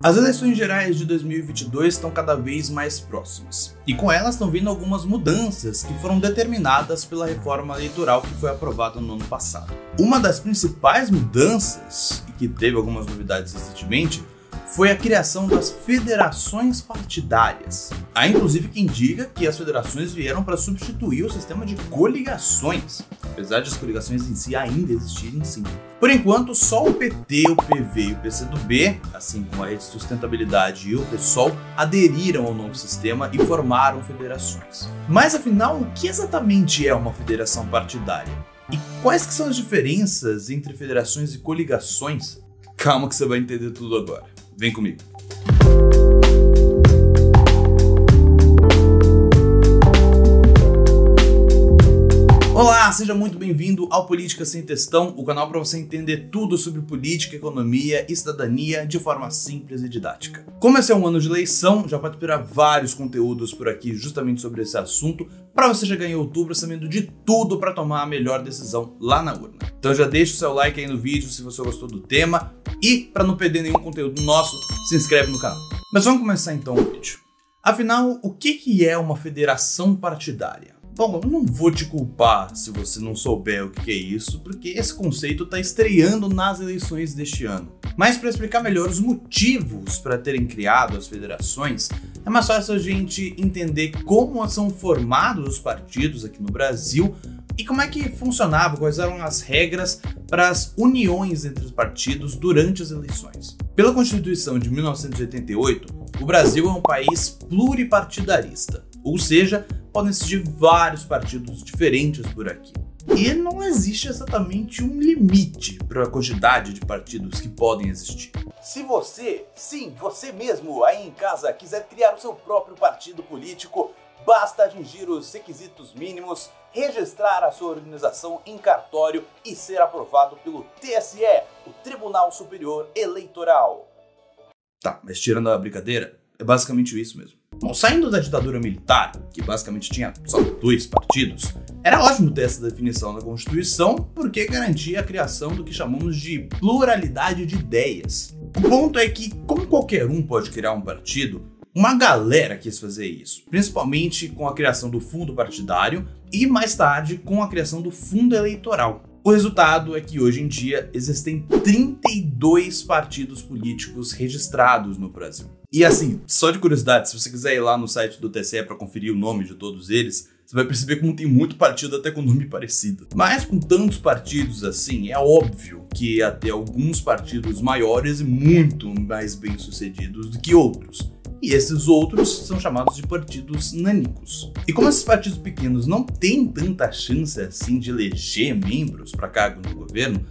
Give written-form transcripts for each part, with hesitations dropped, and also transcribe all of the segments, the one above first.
As eleições gerais de 2022 estão cada vez mais próximas, e com elas estão vindo algumas mudanças que foram determinadas pela reforma eleitoral que foi aprovada no ano passado. Uma das principais mudanças, e que teve algumas novidades recentemente, foi a criação das federações partidárias. Há inclusive quem diga que as federações vieram para substituir o sistema de coligações, apesar de as coligações em si ainda existirem sim. Por enquanto, só o PT, o PV e o PCdoB, assim como a Rede de Sustentabilidade e o PSOL, aderiram ao novo sistema e formaram federações. Mas afinal, o que exatamente é uma federação partidária? E quais que são as diferenças entre federações e coligações? Calma que você vai entender tudo agora. Vem comigo. Olá, seja muito bem-vindo ao Política Sem Textão, o canal para você entender tudo sobre política, economia e cidadania de forma simples e didática. Como esse é um ano de eleição, já pode esperar vários conteúdos por aqui justamente sobre esse assunto, para você chegar em outubro sabendo de tudo para tomar a melhor decisão lá na urna. Então já deixa o seu like aí no vídeo se você gostou do tema e, para não perder nenhum conteúdo nosso, se inscreve no canal. Mas vamos começar então o vídeo. Afinal, o que é uma federação partidária? Bom, eu não vou te culpar se você não souber o que é isso, porque esse conceito está estreando nas eleições deste ano. Mas para explicar melhor os motivos para terem criado as federações, é mais fácil a gente entender como são formados os partidos aqui no Brasil e como é que funcionava, quais eram as regras para as uniões entre os partidos durante as eleições. Pela Constituição de 1988, o Brasil é um país pluripartidarista, ou seja, podem existir vários partidos diferentes por aqui. E não existe exatamente um limite para a quantidade de partidos que podem existir. Se você, sim, você mesmo aí em casa, quiser criar o seu próprio partido político, basta atingir os requisitos mínimos, registrar a sua organização em cartório e ser aprovado pelo TSE, o Tribunal Superior Eleitoral. Tá, mas tirando a brincadeira, é basicamente isso mesmo. Bom, saindo da ditadura militar, que basicamente tinha só 2 partidos, era ótimo ter essa definição na Constituição porque garantia a criação do que chamamos de pluralidade de ideias. O ponto é que, como qualquer um pode criar um partido, uma galera quis fazer isso, principalmente com a criação do fundo partidário e mais tarde com a criação do fundo eleitoral. O resultado é que hoje em dia existem 32 partidos políticos registrados no Brasil. E assim, só de curiosidade, se você quiser ir lá no site do TSE para conferir o nome de todos eles, você vai perceber como tem muito partido até com nome parecido. Mas com tantos partidos assim, é óbvio que ia ter alguns partidos maiores e muito mais bem-sucedidos do que outros. E esses outros são chamados de partidos nanicos. E como esses partidos pequenos não têm tanta chance assim de eleger membros para cargos no governo,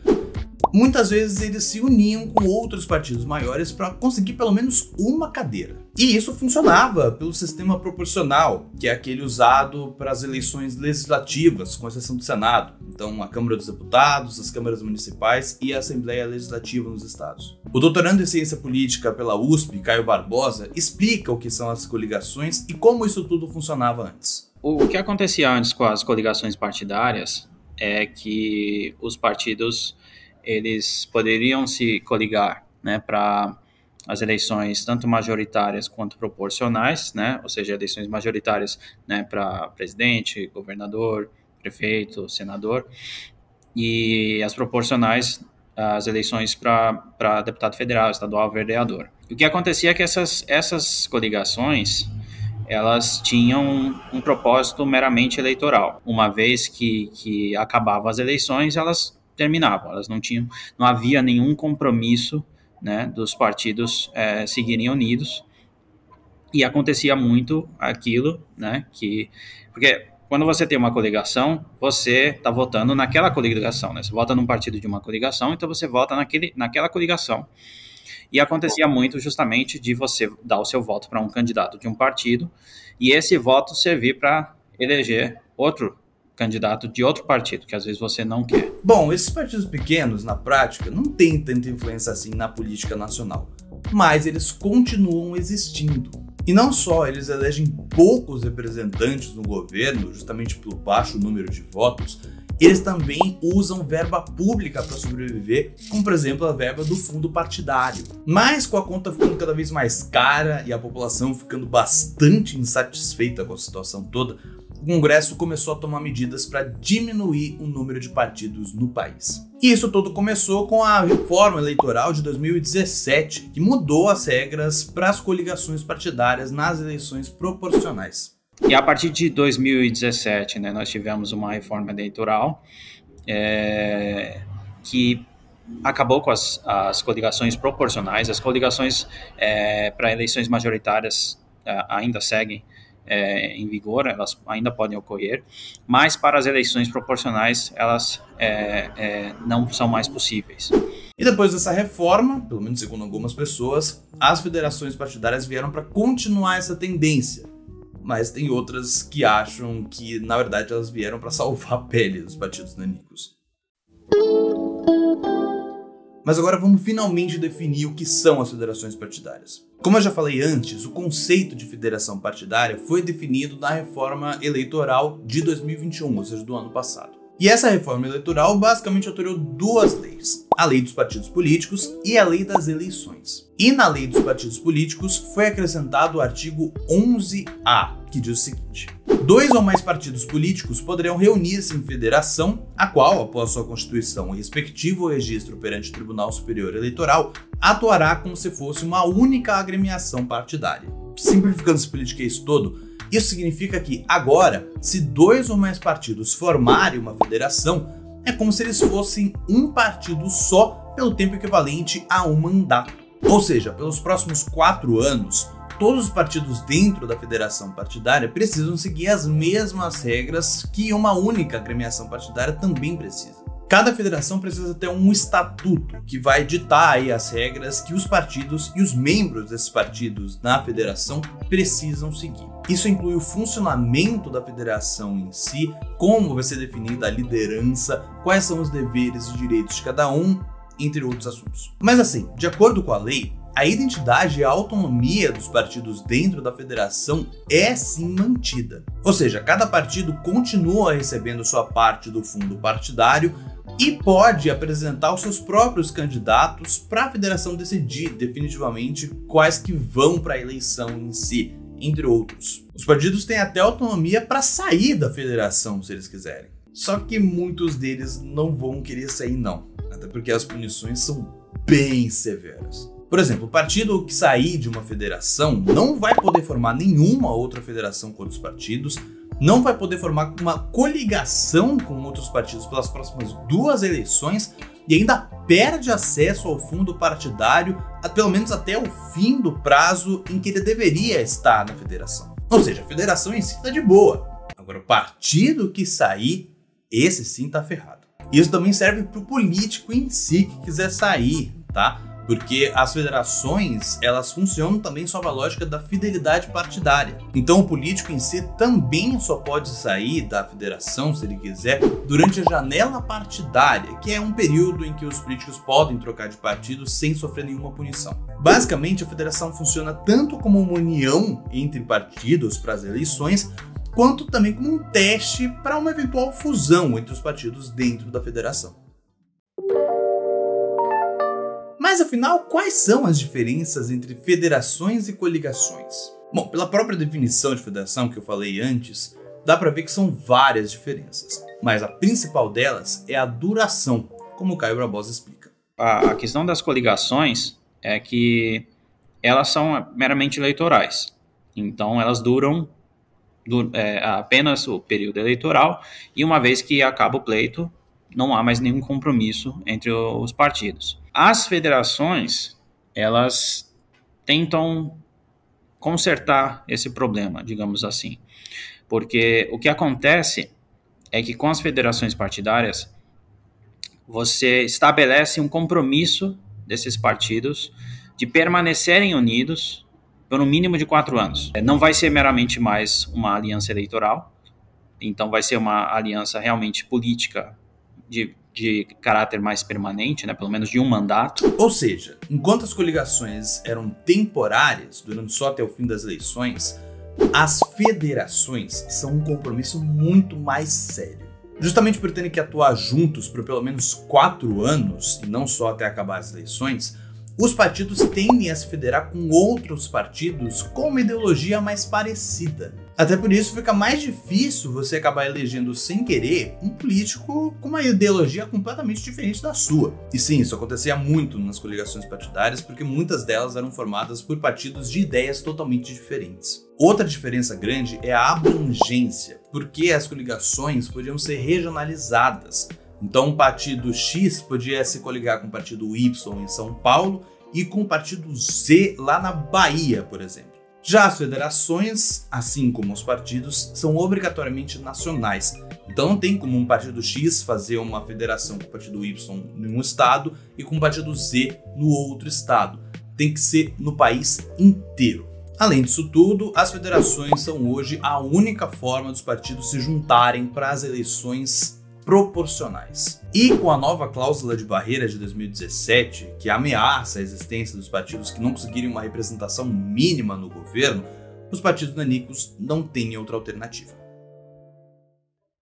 muitas vezes eles se uniam com outros partidos maiores para conseguir pelo menos uma cadeira. E isso funcionava pelo sistema proporcional, que é aquele usado para as eleições legislativas, com exceção do Senado. Então, a Câmara dos Deputados, as câmaras municipais e a Assembleia Legislativa nos estados. O doutorando em Ciência Política pela USP, Caio Barbosa, explica o que são as coligações e como isso tudo funcionava antes. O que acontecia antes com as coligações partidárias é que os partidos eles poderiam se coligar, né, para as eleições tanto majoritárias quanto proporcionais, né, ou seja, eleições majoritárias, né, para presidente, governador, prefeito, senador, e as proporcionais, as eleições para deputado federal, estadual, vereador. O que acontecia é que essas coligações elas tinham um propósito meramente eleitoral. Uma vez que acabavam as eleições, elas terminavam, não havia nenhum compromisso, né, dos partidos seguirem unidos, e acontecia muito aquilo, né, porque quando você tem uma coligação, você está votando naquela coligação, né, você vota num partido de uma coligação, então você vota naquela coligação, e acontecia muito justamente de você dar o seu voto para um candidato de um partido, e esse voto servir para eleger outro candidato de outro partido, que às vezes você não quer. Bom, esses partidos pequenos, na prática, não têm tanta influência assim na política nacional, mas eles continuam existindo. E não só eles elegem poucos representantes no governo, justamente pelo baixo número de votos, eles também usam verba pública para sobreviver, como por exemplo a verba do fundo partidário. Mas com a conta ficando cada vez mais cara e a população ficando bastante insatisfeita com a situação toda, o Congresso começou a tomar medidas para diminuir o número de partidos no país. E isso tudo começou com a reforma eleitoral de 2017, que mudou as regras para as coligações partidárias nas eleições proporcionais. E a partir de 2017, nós tivemos uma reforma eleitoral que acabou com as coligações proporcionais. As coligações para eleições majoritárias ainda seguem em vigor, elas ainda podem ocorrer, mas para as eleições proporcionais elas não são mais possíveis. E depois dessa reforma, pelo menos segundo algumas pessoas, as federações partidárias vieram para continuar essa tendência. Mas tem outras que acham que, na verdade, elas vieram para salvar a pele dos partidos nanicos. Mas agora vamos finalmente definir o que são as federações partidárias. Como eu já falei antes, o conceito de federação partidária foi definido na reforma eleitoral de 2021, ou seja, do ano passado. E essa reforma eleitoral basicamente alterou duas leis, a lei dos partidos políticos e a lei das eleições. E na lei dos partidos políticos foi acrescentado o artigo 11A, que diz o seguinte: 2 ou mais partidos políticos poderão reunir-se em federação, a qual, após sua constituição e respectivo registro perante o Tribunal Superior Eleitoral, atuará como se fosse uma única agremiação partidária. Simplificando esse politiquês todo, isso significa que, agora, se 2 ou mais partidos formarem uma federação, é como se eles fossem um partido só pelo tempo equivalente a um mandato. Ou seja, pelos próximos 4 anos, todos os partidos dentro da federação partidária precisam seguir as mesmas regras que uma única agremiação partidária também precisa. Cada federação precisa ter um estatuto que vai ditar aí as regras que os partidos e os membros desses partidos na federação precisam seguir. Isso inclui o funcionamento da federação em si, como vai ser definida a liderança, quais são os deveres e direitos de cada um, entre outros assuntos. Mas assim, de acordo com a lei, a identidade e a autonomia dos partidos dentro da federação é sim mantida. Ou seja, cada partido continua recebendo sua parte do fundo partidário e pode apresentar os seus próprios candidatos para a federação decidir definitivamente quais que vão para a eleição em si, entre outros. Os partidos têm até autonomia para sair da federação se eles quiserem. Só que muitos deles não vão querer sair não, até porque as punições são bem severas. Por exemplo, o partido que sair de uma federação não vai poder formar nenhuma outra federação com outros partidos, não vai poder formar uma coligação com outros partidos pelas próximas 2 eleições e ainda perde acesso ao fundo partidário pelo menos até o fim do prazo em que ele deveria estar na federação. Ou seja, a federação em si está de boa. Agora, o partido que sair, esse sim tá ferrado. Isso também serve para o político em si que quiser sair, tá? Porque as federações, elas funcionam também sob a lógica da fidelidade partidária. Então o político em si também só pode sair da federação, se ele quiser, durante a janela partidária, que é um período em que os políticos podem trocar de partido sem sofrer nenhuma punição. Basicamente, a federação funciona tanto como uma união entre partidos para as eleições, quanto também como um teste para uma eventual fusão entre os partidos dentro da federação. Mas afinal, quais são as diferenças entre federações e coligações? Bom, pela própria definição de federação que eu falei antes, dá para ver que são várias diferenças, mas a principal delas é a duração, como o Caio Barbosa explica. A questão das coligações é que elas são meramente eleitorais, então elas duram apenas o período eleitoral e uma vez que acaba o pleito, não há mais nenhum compromisso entre os partidos. As federações, elas tentam consertar esse problema, digamos assim. Porque o que acontece é que com as federações partidárias, você estabelece um compromisso desses partidos de permanecerem unidos por um mínimo de 4 anos. Não vai ser meramente mais uma aliança eleitoral, então vai ser uma aliança realmente política de caráter mais permanente, pelo menos de um mandato. Ou seja, enquanto as coligações eram temporárias, durando só até o fim das eleições, as federações são um compromisso muito mais sério. Justamente por terem que atuar juntos por pelo menos 4 anos, e não só até acabar as eleições, os partidos tendem a se federar com outros partidos com uma ideologia mais parecida. Até por isso fica mais difícil você acabar elegendo sem querer um político com uma ideologia completamente diferente da sua. E sim, isso acontecia muito nas coligações partidárias porque muitas delas eram formadas por partidos de ideias totalmente diferentes. Outra diferença grande é a abrangência, porque as coligações podiam ser regionalizadas. Então o partido X podia se coligar com o partido Y em São Paulo e com o partido Z lá na Bahia, por exemplo. Já as federações, assim como os partidos, são obrigatoriamente nacionais. Então não tem como um partido X fazer uma federação com o partido Y em um estado e com o partido Z no outro estado. Tem que ser no país inteiro. Além disso tudo, as federações são hoje a única forma dos partidos se juntarem para as eleições proporcionais. E com a nova cláusula de barreira de 2017, que ameaça a existência dos partidos que não conseguirem uma representação mínima no governo, os partidos nanicos não têm outra alternativa.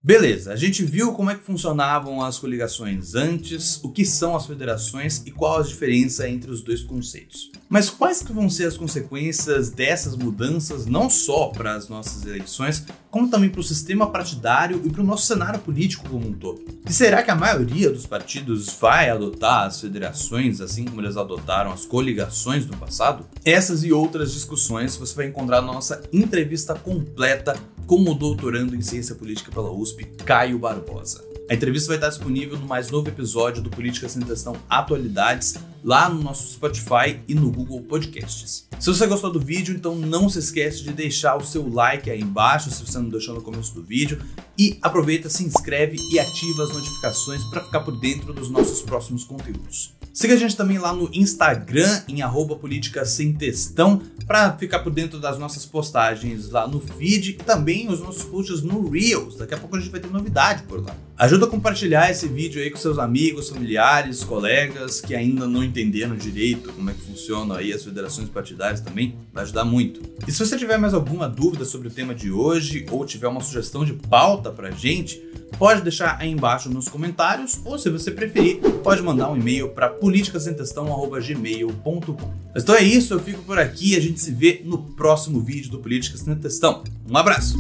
Beleza, a gente viu como é que funcionavam as coligações antes, o que são as federações e qual a diferença entre os dois conceitos. Mas quais que vão ser as consequências dessas mudanças não só para as nossas eleições, como também para o sistema partidário e para o nosso cenário político como um todo? E será que a maioria dos partidos vai adotar as federações assim como eles adotaram as coligações no passado? Essas e outras discussões você vai encontrar na nossa entrevista completa com o doutorando em Ciência Política pela USP, Caio Barbosa. A entrevista vai estar disponível no mais novo episódio do Política Sem Testão Atualidades, lá no nosso Spotify e no Google Podcasts. Se você gostou do vídeo, então não se esquece de deixar o seu like aí embaixo, se você não deixou no começo do vídeo, e aproveita, se inscreve e ativa as notificações para ficar por dentro dos nossos próximos conteúdos. Siga a gente também lá no Instagram, em @PolíticaSemTestão, para ficar por dentro das nossas postagens lá no feed e também os nossos posts no Reels. Daqui a pouco a gente vai ter novidade por lá. Ajuda a compartilhar esse vídeo aí com seus amigos, familiares, colegas que ainda não entenderam direito como é que funcionam aí as federações partidárias também, vai ajudar muito. E se você tiver mais alguma dúvida sobre o tema de hoje ou tiver uma sugestão de pauta pra gente, pode deixar aí embaixo nos comentários ou, se você preferir, pode mandar um e-mail para politicasemtestão@gmail.com. Então é isso, eu fico por aqui e a gente se vê no próximo vídeo do Política Sem Testão. Um abraço!